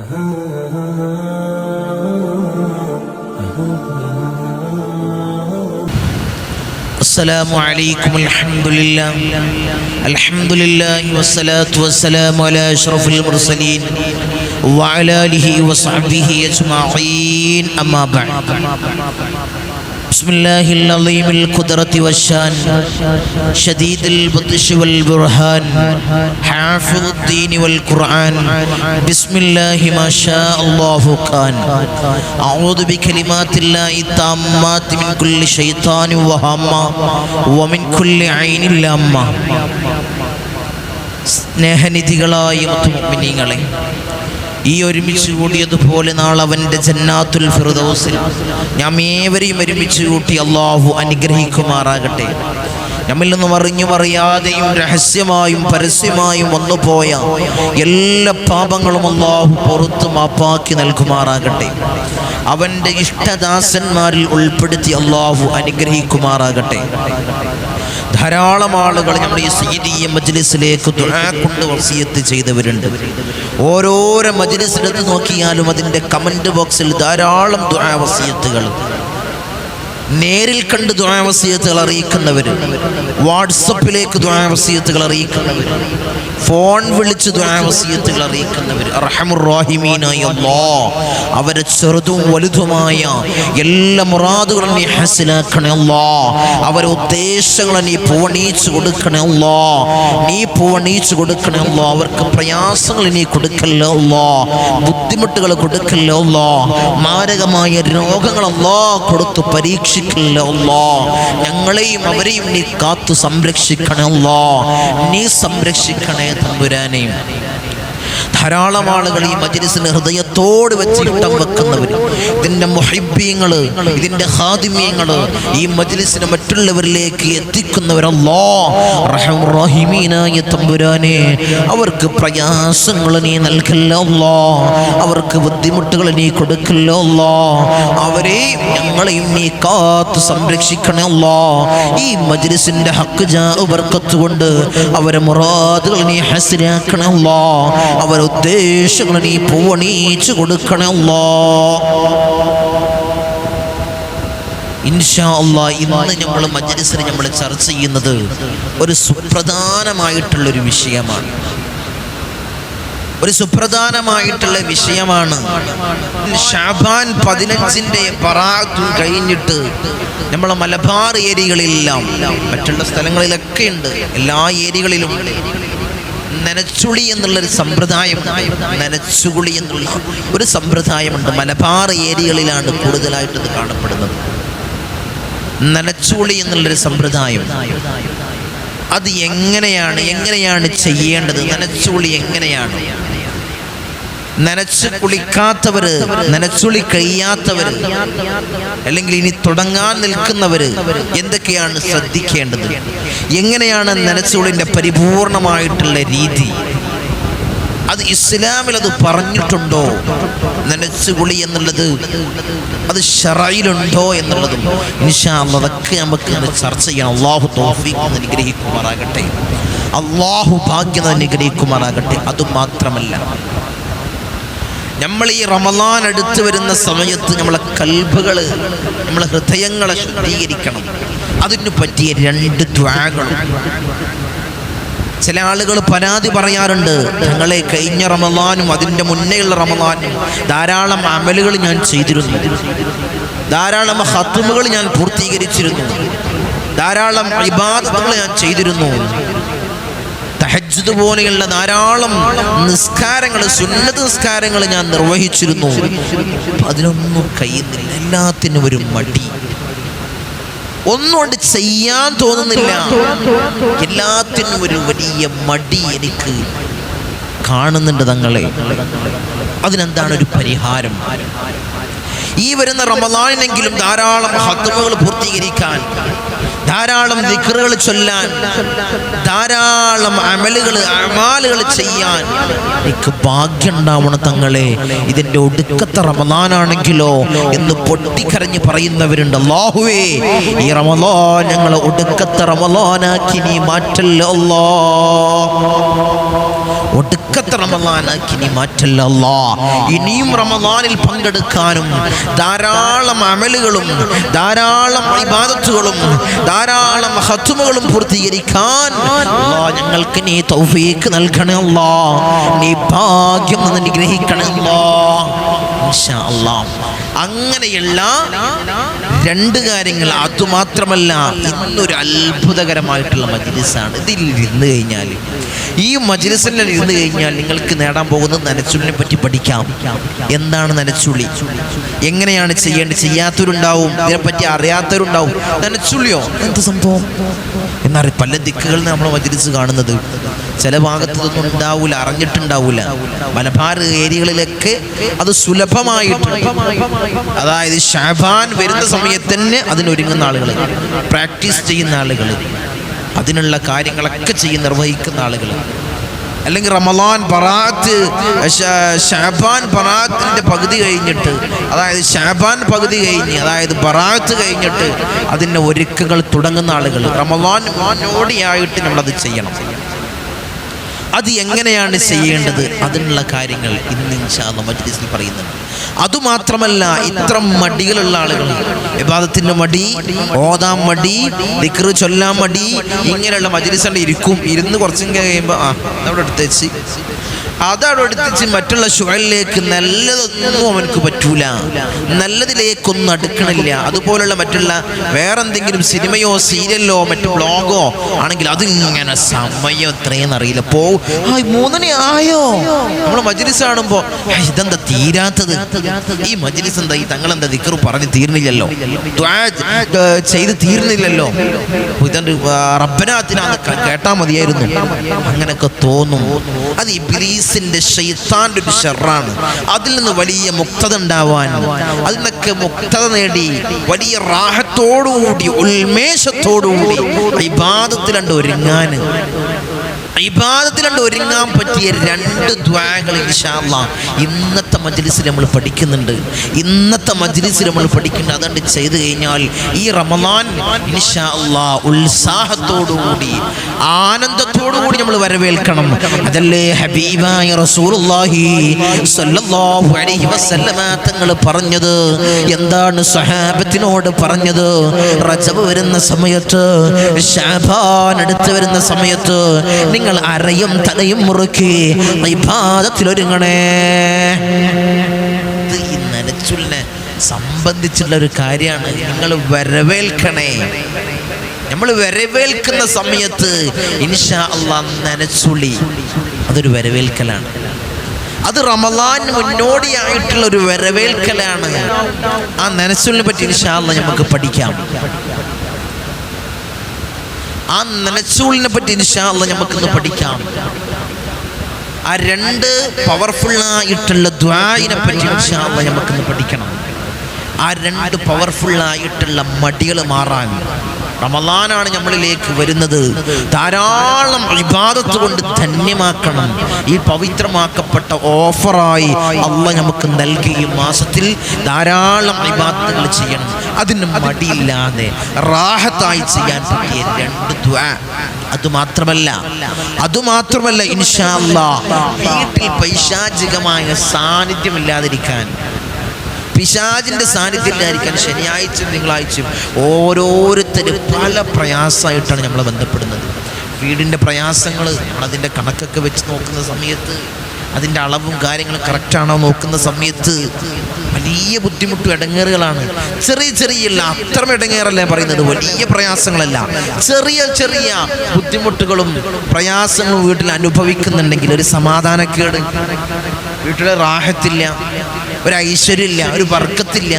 السلام عليكم الحمد لله والصلاة والسلام على أشرف المرسلين وعلى آله وصحبه أجمعين أما بعد بسم الله العظيم القدرة والشان شديد البطش والبرهان حافظ الدين والقرآن بسم الله ما شاء الله كان أعوذ بكلمات الله التامات من كل شيطان وهامة ومن كل عين لامة സ്നേഹനിധികളായ മുഅ്മിനീങ്ങളെ, ഈ ഒരുമിച്ച് കൂടിയതുപോലെ നാളെ അവൻ്റെ ജന്നാത്തുൽ ഫിർദൗസിൽ നാം ഏവരെയും ഒരുമിച്ച് കൂട്ടി അള്ളാഹു അനുഗ്രഹിക്കുമാറാകട്ടെ. നമ്മിൽ നിന്നും അറിഞ്ഞും അറിയാതെയും രഹസ്യമായും പരസ്യമായും വന്നുപോയ എല്ലാ പാപങ്ങളും അള്ളാഹു പുറത്ത് മാപ്പാക്കി നൽകുമാറാകട്ടെ. അവൻ്റെ ഇഷ്ടദാസന്മാരിൽ ഉൾപ്പെടുത്തി അള്ളാഹു അനുഗ്രഹിക്കുമാറാകട്ടെ. ധാരാളം ആളുകൾ നമ്മുടെ ഈ സയ്യിദിയ്യ മജ്ലിസിലേക്ക് ദുആ കൊണ്ട് വസിയത്ത് ചെയ്തവരുണ്ട്. ഓരോരോ മജ്ലിസിലെടുത്ത് നോക്കിയാലും അതിൻ്റെ കമൻറ്റ് ബോക്സിൽ ധാരാളം ദുആ വസിയത്തുകൾ, നേരിൽ കണ്ട് ദുആ വസിയത്തുകൾ അറിയിക്കുന്നവർ, വാട്സപ്പിലേക്ക് ദുആ വസിയത്തുകൾ അറിയിക്കുന്നവർ, ഫോൺ വിളിച്ച് ദുആ വസിയത്തുകൾ അറിയിക്കുന്നവർ. അർഹമുർ റഹീമീനായ അല്ലാഹ്, അവരെ ചെറുതും വലുതുമായ എല്ലാ മുറാദുകളും നീ ഹസിലാക്കണേ അല്ലാഹ്. അവരെ ഉദ്ദേശങ്ങളെ നീ പൂവണീച്ച് കൊടുക്കണേ അല്ലാഹ്. നീ പൂവണീച്ച് കൊടുക്കണേ അല്ലാഹ്. അവർക്ക് പ്രയാസങ്ങൾ നീ കൊടുക്കല്ലേ അല്ലാഹ്. ബുദ്ധിമുട്ടുകൾ കൊടുക്കല്ലേ അല്ലാഹ്. മാരകമായ രോഗങ്ങൾ അല്ലാഹ് കൊടുത്തു പരീക്ഷിക്കല്ലേ അല്ലാഹ്. ഞങ്ങളെയും അവരെയും നീ കാത്തു സംരക്ഷിക്കണേ അല്ലാഹ്. നീ സംരക്ഷിക്കണേ തമ്പുരാനെ. ധാരാളം ആളുകൾ ഈ മജ്ലിസിന് ഹൃദയത്തോട് വെച്ച് ഇട്ടം വെക്കുന്നവർ, ഇതിൻ്റെ മുഹിബ്ബീങ്ങൾ, ഇതിൻ്റെ ഖാദിമീങ്ങൾ, ഈ മജ്ലിസിനെ മറ്റുള്ളവരിലേക്ക് എത്തിക്കുന്നവരല്ലാഹ്. റഹ്മാൻ റഹീമീനായ തമ്പുരാനെ, അവർക്ക് പ്രയാസങ്ങൾ നീ നൽകല്ലേ അല്ലാഹ്. അവർക്ക് ബുദ്ധിമുട്ടുകൾ നീ കൊടുക്കല്ലേ അല്ലാഹ്. അവരെയും ഞങ്ങളെയും നീ കാത്തു സംരക്ഷിക്കണേ അല്ലാഹ്. ഈ മജ്ലിസിൻ്റെ ഹഖ് ജാഅ ബർക്കത്ത് കൊണ്ട് അവരെ മുറാദുകൾ നീ ഹസ്നാക്കണേ അല്ലാഹ്. അവരെ ഉദ്ദേശങ്ങൾ നീ പൂവണീച്ച് കൊടുക്കണേ അല്ലാഹ്. ഇൻഷാ അല്ലാഹ്, ഇന്ന് നമ്മൾ മജ്ലിസിൽ നമ്മൾ ചർച്ച ചെയ്യുന്നത് ഒരു സുപ്രധാനമായിട്ടുള്ളൊരു വിഷയമാണ്. ഒരു സുപ്രധാനമായിട്ടുള്ള വിഷയമാണ്. ശഅബാൻ 15-ന്റെ ബറാഅത്ത് കഴിഞ്ഞിട്ട് നമ്മളെ മലബാർ ഏരിയകളിലെല്ലാം, മറ്റുള്ള സ്ഥലങ്ങളിലൊക്കെ ഉണ്ട്, എല്ലാ ഏരിയകളിലും നനച്ചുളി എന്നുള്ളൊരു സമ്പ്രദായം, നനച്ചുകുളി എന്നുള്ള ഒരു സമ്പ്രദായമുണ്ട്. മലബാർ ഏരിയകളിലാണ് കൂടുതലായിട്ട് ഇത് കാണപ്പെടുന്നത്. നനച്ചുളി എന്നുള്ളൊരു സമ്പ്രദായം, അത് എങ്ങനെയാണ് ചെയ്യേണ്ടത്? നനച്ചുളി എങ്ങനെയാണ്? നനച്ച് കുളിക്കാത്തവര്, നനച്ചുളി കഴിയാത്തവര്, അല്ലെങ്കിൽ ഇനി തുടങ്ങാൻ നിൽക്കുന്നവര് എന്തൊക്കെയാണ് ശ്രദ്ധിക്കേണ്ടത്? എങ്ങനെയാണ് നനച്ചുളിൻ്റെ പരിപൂർണമായിട്ടുള്ള രീതി? അത് ഇസ്ലാമിൽ അത് പറഞ്ഞിട്ടുണ്ടോ? നനച്ചുകുളി എന്നുള്ളത് അത് ശറഈലുണ്ടോ എന്നുള്ളതും ഇൻഷാ അല്ലാഹ് അതൊക്കെ നമുക്ക് ചർച്ച ചെയ്യണം. അല്ലാഹു തൗഫീഖ് അനുഗ്രഹിക്കുമാറാകട്ടെ. അല്ലാഹു ഭാഗ്യം അനുഗ്രഹിക്കുമാറാകട്ടെ. അതുമാത്രമല്ല, നമ്മൾ ഈ റമളാൻ അടുത്ത് വരുന്ന സമയത്ത് നമ്മളെ കൽബുകൾ, നമ്മളെ ഹൃദയങ്ങളെ ശുദ്ധീകരിക്കണം. അതിന് പറ്റിയ 2 ദുആകളും. ചില ആളുകൾ പരാതി പറയാറുണ്ട്, ഞങ്ങളെ കഴിഞ്ഞ റമളാനും അതിൻ്റെ മുന്നേയുള്ള റമളാനും ധാരാളം അമലുകൾ ഞാൻ ചെയ്തിരുന്നു, ധാരാളം ഖത്മുകൾ ഞാൻ പൂർത്തീകരിച്ചിരുന്നു, ധാരാളം ഇബാദത്തുകൾ ഞാൻ ചെയ്തിരുന്നു, തഹജ്ജുദ് പോലെയുള്ള ധാരാളം നിസ്കാരങ്ങൾ, സുന്നത്ത് നിസ്കാരങ്ങൾ ഞാൻ നിർവഹിച്ചിരുന്നു. അതിനൊന്നും കഴിയുന്നില്ല. എല്ലാത്തിനും ഒരു മടി, ഒന്നുകൊണ്ട് ചെയ്യാൻ തോന്നുന്നില്ല. എല്ലാത്തിനും ഒരു വലിയ മടി എനിക്ക് കാണുന്നുണ്ട് തങ്ങളെ. അതിനെന്താണ് ഒരു പരിഹാരം? ഈ വരുന്ന റമളാനിനെങ്കിലും ധാരാളം ഖത്മുകൾ പൂർത്തീകരിക്കാൻ, ധാരാളം ദിക്റുകൾ ചൊല്ലാൻ, ധാരാളം അമാലുകൾ ചെയ്യാൻ എനിക്ക് ഭാഗ്യം ഉണ്ടാവണം തങ്ങളെ. ഇതിന്റെ ഒടുക്കത്തെ റമളാനാണെങ്കിലോ എന്ന് പൊട്ടിക്കരഞ്ഞ് പറയുന്നവരുണ്ട്. അല്ലാഹുവേ, ഈ റമളാൻ ഞങ്ങളെ ഒടുക്കത്തെ റമളാനാക്കി നീ മാറ്റല്ലേ അല്ലാ, ഒടുക്കത്തെ റമളാനാക്കി നീ മാറ്റല്ലേ അല്ലാ. ഇനിയും റമളാനിൽ പങ്കെടുക്കാനും ധാരാളം അമലുകളും ധാരാളം ഇബാദത്തുകളും ധാരാളം ഖത്മുകളും പൂർത്തീകരിക്കാൻ അല്ലാ ഞങ്ങൾക്ക് നീ തൗഫീഖ് നൽകണേ അല്ലാ, നീ ഭാഗ്യം അനുഗ്രഹിക്കണേ അല്ലാ ഇൻഷാ അല്ലാഹ്. അങ്ങനെയുള്ള രണ്ട് കാര്യങ്ങൾ. അതുമാത്രമല്ല, ഇന്നൊരു അത്ഭുതകരമായിട്ടുള്ള മജ്ലിസാണ്. ഇതിൽ ഇരുന്ന് കഴിഞ്ഞാൽ, ഈ മജ്ലിസിൽ ഇരുന്ന് കഴിഞ്ഞാൽ നിങ്ങൾക്ക് നേടാൻ പോകുന്നത് നനച്ചുള്ളിനെ പറ്റി പഠിക്കാം. എന്താണ് നനച്ചുള്ളി, എങ്ങനെയാണ് ചെയ്യേണ്ടത്, ചെയ്യാത്തവരുണ്ടാവും, ഇതിനെപ്പറ്റി അറിയാത്തവരുണ്ടാവും. നനച്ചുള്ളിയോ എന്ത് സംഭവം എന്നറിയ. പല ദിക്കുകളിൽ നമ്മൾ മജ്ലിസ് കാണുന്നത് ചില ഭാഗത്ത് ഇതൊന്നും ഉണ്ടാവില്ല, അറിഞ്ഞിട്ടുണ്ടാവില്ല. മലബാർ ഏരിയകളിലൊക്കെ അത് സുലഭമായിട്ട്, അതായത് ഷഅബാൻ വരുന്ന സമയത്ത് തന്നെ അതിനൊരുങ്ങുന്ന ആളുകൾ, പ്രാക്ടീസ് ചെയ്യുന്ന ആളുകൾ, അതിനുള്ള കാര്യങ്ങളൊക്കെ നിർവഹിക്കുന്ന ആളുകൾ. അല്ലെങ്കിൽ റമളാൻ ബറാഅത്ത്, ഷഅബാൻ ബറാഅത്തിന്റെ പകുതി കഴിഞ്ഞിട്ട്, അതായത് ഷഅബാൻ പകുതി കഴിഞ്ഞ്, അതായത് ബറാഅത്ത് കഴിഞ്ഞിട്ട് അതിൻ്റെ ഒരുക്കങ്ങൾ തുടങ്ങുന്ന ആളുകൾ. റമളാൻ മുന്നോടിയായിട്ട് നമ്മളത് ചെയ്യണം. അത് എങ്ങനെയാണ് ചെയ്യേണ്ടത്, അതിനുള്ള കാര്യങ്ങൾ ഇന്ന് ഇൻഷാ അല്ലാഹ് മജ്ലിസിൽ പറയുന്നുണ്ട്. അതുമാത്രമല്ല, ഇത്തരം മടികളുള്ള ആളുകൾ, ഇബാദത്തിന്റെ മടി, ഓതാൻ മടി, ദിക്റ് ചൊല്ലാൻ മടി, ഇങ്ങനെയുള്ള മജ്ലിസുകളിൽ ഇരുന്ന് കുറച്ചും കഴിയുമ്പോൾ അവിടെ എടുത്തേച്ച് മറ്റുള്ള ശുഅലിലേക്ക് നല്ലതൊന്നും അവനക്ക് പറ്റൂല, നല്ലതിലേക്കൊന്നും അടുക്കണില്ല. അതുപോലുള്ള മറ്റുള്ള വേറെന്തെങ്കിലും സിനിമയോ സീരിയലോ മറ്റു ബ്ലോഗോ ആണെങ്കിൽ അതിങ്ങനെ സമയം എത്രയെന്ന് അറിയില്ല, 3 ആയോ. നമ്മൾ മജ്ലിസ് കാണുമ്പോൾ ഇതെന്താ തീരാത്തത്, ഈ മജ്ലിസ് എന്താ, ഈ തങ്ങളെന്താ ദിക്റ് പറഞ്ഞ് തീർന്നില്ലല്ലോ, ദുആ ചെയ്ത് തീർന്നില്ലല്ലോ, ഇതെന്ത് റബ്ബനാത്തിനാന്ന് കേട്ടാ മതിയായിരുന്നു, അങ്ങനെയൊക്കെ തോന്നും. അത് ഇബ്ലീസിന്റെ ശൈത്താന്റെ ഒരു ശർറാണ്. അതിൽ നിന്ന് വലിയ മുക്തത ഉണ്ടാവാൻ, അതിൽ നിന്നൊക്കെ മുക്തത നേടി വലിയ റാഹത്തോടുകൂടി ഉന്മേഷത്തോടുകൂടി ഇബാദത്തിലുണ്ട് ഒരുങ്ങാൻ പറ്റിയ 2 ദുആകൾ ഇൻഷാ അല്ലാഹ് ഇന്നത്തെ മജ്ലിസിൽ നമ്മൾ പഠിക്കുന്നുണ്ട്. അതുകൊണ്ട് ചെയ്തു കഴിഞ്ഞാൽ ഈ റമളാൻ ഇൻഷാ അല്ലാഹ് ഉത്സാഹത്തോടുകൂടി ആനന്ദത്തോടുകൂടി നമ്മൾ വരവേൽക്കണം. അതല്ലേ ഹബീബായ റസൂലുള്ളാഹി സ്വല്ലല്ലാഹു അലൈഹി വസല്ലമ തങ്ങൾ പറഞ്ഞത്. എന്താണ് സ്വഹാബത്തിനോട് പറഞ്ഞത്? റജബ് വരുന്ന സമയത്ത്, ശഅബാൻ അടുത്ത് വരുന്ന സമയത്ത് നിങ്ങൾ അരയും തലയും മുറുക്കി ഇബാദത്തിലൊരുങ്ങണേ. ഇത് ഈ നനച്ചുള്ളിനെ സംബന്ധിച്ചുള്ള ഒരു കാര്യമാണ്. നിങ്ങൾ വരവേൽക്കണേ. നമ്മൾ വരവേൽക്കുന്ന സമയത്ത് ഇൻഷാ അല്ലാഹ് നനച്ചുള്ളി അതൊരു വരവേൽക്കലാണ്. അത് റമളാൻ മുന്നോടിയായിട്ടുള്ള ഒരു വരവേൽക്കലാണ്. ആ നനച്ചുള്ളിനെ പറ്റി ഇൻഷാ അല്ലാഹ് നമുക്ക് പഠിക്കാം. ആ നനച്ചൂളിനെ പറ്റി ഇൻഷാ അല്ലാഹ് നമുക്കിന്ന് പഠിക്കാം. ആ 2 പവർഫുള്ളായിട്ടുള്ള ദുആഇനെ പറ്റി ഇൻഷാ അല്ലാഹ് നമുക്കിന്ന് പഠിക്കണം. ആ 2 പവർഫുള്ളായിട്ടുള്ള മടികൾ മാറാൻ റമളാനാണ് നമ്മളിലേക്ക് വരുന്നത്. ധാരാളം ഇബാദത്ത് കൊണ്ട് ധന്യമാക്കണം. ഈ പവിത്രമാക്കപ്പെട്ട ഓഫറായി അല്ലാഹ് നമുക്ക് നൽകിയ മാസത്തിൽ ധാരാളം ഇബാദത്തുകൾ ചെയ്യണം. അതിന് മടിയില്ലാതെ റാഹത്തായി ചെയ്യാൻ പറ്റിയ 2 ദുആ. അതുമാത്രമല്ല ഇൻഷാ അല്ലാഹ് വീട്ടിൽ പൈശാചികമായ സാന്നിധ്യമില്ലാതിരിക്കാൻ, പിശാചിന്റെ സാന്നിധ്യമില്ലാതിരിക്കാൻ ശനിയാഴ്ചയും തിങ്കളാഴ്ചയും ഓരോരുത്തരും പല പ്രയാസമായിട്ടാണ് നമ്മളെ ബന്ധപ്പെടുന്നത്. വീടിൻ്റെ പ്രയാസങ്ങൾ നമ്മളതിൻ്റെ കണക്കൊക്കെ വെച്ച് നോക്കുന്ന സമയത്ത്, അതിൻ്റെ അളവും കാര്യങ്ങളും കറക്റ്റാണോ നോക്കുന്ന സമയത്ത് വലിയ ബുദ്ധിമുട്ടും ഇടങ്ങേറുകളാണ്. ചെറിയ അത്ര ഇടങ്ങേറല്ല പറയുന്നത്, വലിയ പ്രയാസങ്ങളല്ല, ചെറിയ ബുദ്ധിമുട്ടുകളും പ്രയാസങ്ങളും വീട്ടിൽ അനുഭവിക്കുന്നുണ്ടെങ്കിൽ ഒരു സമാധാനക്കേട്, വീട്ടിലെ റാഹത്തില്ല, ഒരു ഐശ്വര്യമില്ല, ഒരു ബർക്കത്തില്ല,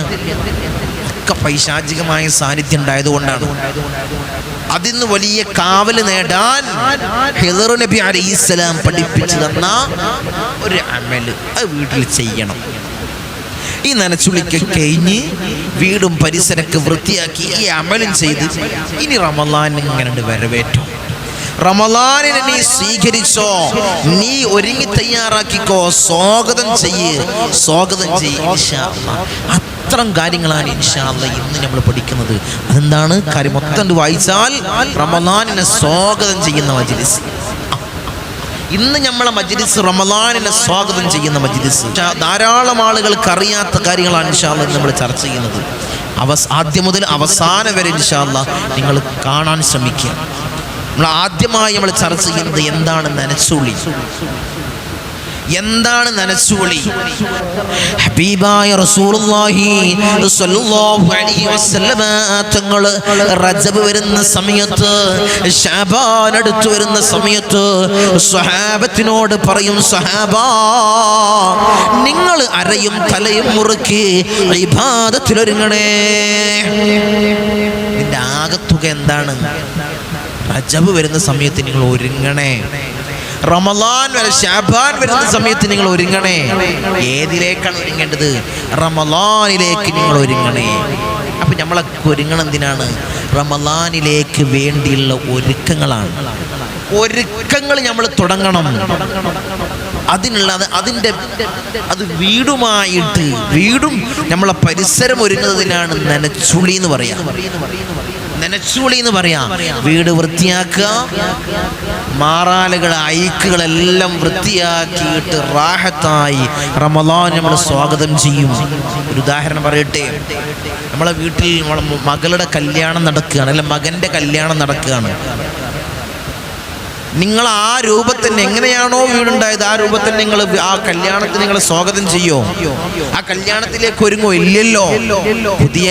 ഒക്കെ പൈശാചികമായ സാന്നിധ്യം ഉണ്ടായതുകൊണ്ടാണ്. അതിന്ന് വലിയ കാവല് നേടാൻ ഹിളർ നബി അലൈഹിസ്സലാം പഠിപ്പിച്ചു തന്ന ഒരു അമല് അത് വീട്ടിൽ ചെയ്യണം. ഈ നനച്ചുളിക്ക് കഴിഞ്ഞ് വീടും പരിസരമൊക്കെ വൃത്തിയാക്കി ഈ അമലും ചെയ്ത് ഇനി റമളാൻ ഇങ്ങനെ വരവേറ്റു. റമളാനിനെ നീ സ്വീകരിച്ചോ, നീ ഒരുങ്ങി തയ്യാറാക്കിക്കോ, സ്വാഗതം ചെയ്യ് ഇൻഷാ അല്ലാഹ്. അത്തരം കാര്യങ്ങളാണ് ഇൻഷാ അല്ലാഹ് ഇന്ന് നമ്മൾ പഠിക്കുന്നത്. അതെന്താണ് കാര്യം? മൊത്തം വായിച്ചാൽ റമളാനിനെ സ്വാഗതം ചെയ്യുന്ന മജ്‌ലിസ്. ഇന്ന് നമ്മളെ മജ്‌ലിസ് റമളാനിനെ സ്വാഗതം ചെയ്യുന്ന മജ്‌ലിസ്. ധാരാളം ആളുകൾക്ക് അറിയാത്ത കാര്യങ്ങളാണ് ഇൻഷാ അല്ലാഹ് നമ്മൾ ചർച്ച ചെയ്യുന്നത്. ആദ്യം മുതൽ അവസാനം വരെ ഇൻഷാ അല്ലാഹ് നിങ്ങൾ കാണാൻ ശ്രമിക്കുക. നമ്മൾ ആദ്യമായി നമ്മൾ ചർച്ച ചെയ്യുന്നത് എന്താണ് നനച്ചുളി. ഹബീബായ റസൂലുള്ളാഹി സ്വല്ലല്ലാഹു അലൈഹി വസല്ലമ തങ്ങൾ റജബ് വരുന്ന സമയത്ത്, ശഅബാൻ അടുത്ത് വരുന്ന സമയത്ത് സ്വഹാബത്തിനോട് പറയും, സ്വഹാബാ, നിങ്ങൾ അരയും തലയും മുറുക്കി ഇബാദത്തിലൊരുങ്ങണേ. ഇതിന്റെ ആകത്തുക എന്താണ്? റജബ് വരുന്ന സമയത്ത് നിങ്ങൾ ഒരുങ്ങണേ. റമളാൻ വരെ ശഅബാൻ വരുന്ന സമയത്ത് നിങ്ങൾ ഒരുങ്ങണേ. ഏതിലേക്കാണ് ഒരുങ്ങേണ്ടത്? റമളാനിലേക്ക് നിങ്ങൾ ഒരുങ്ങണേ. അപ്പൊ നമ്മളൊക്കെ ഒരുങ്ങണം എന്തിനാണ്? റമളാനിലേക്ക് വേണ്ടിയുള്ള ഒരുക്കങ്ങളാണ്. ഒരുക്കങ്ങൾ നമ്മൾ തുടങ്ങണം. അത് വീടുമായിട്ട്, വീടും നമ്മളെ പരിസരം ഒരുങ്ങുന്നതിനാണ് നനച്ചുളി എന്ന് പറയാം. വീട് വൃത്തിയാക്കുക, മാറാലുകൾ ഐക്കുകളെല്ലാം വൃത്തിയാക്കിയിട്ട് റാഹത്തായി റമളാൻ നമ്മൾ സ്വാഗതം ചെയ്യും. ഒരു ഉദാഹരണം പറയട്ടെ. നമ്മളെ വീട്ടിൽ മകളുടെ കല്യാണം നടക്കുകയാണ്, അല്ല മകൻ്റെ കല്യാണം നടക്കുകയാണ്. നിങ്ങൾ ആ രൂപത്തിൽ എങ്ങനെയാണോ വീടുണ്ടായത് ആ രൂപത്തിൽ നിങ്ങൾ ആ കല്യാണത്തിന് നിങ്ങൾ സ്വാഗതം ചെയ്യോ? ആ കല്യാണത്തിലേക്ക് ഒരുങ്ങോ? ഇല്ലല്ലോ. പുതിയ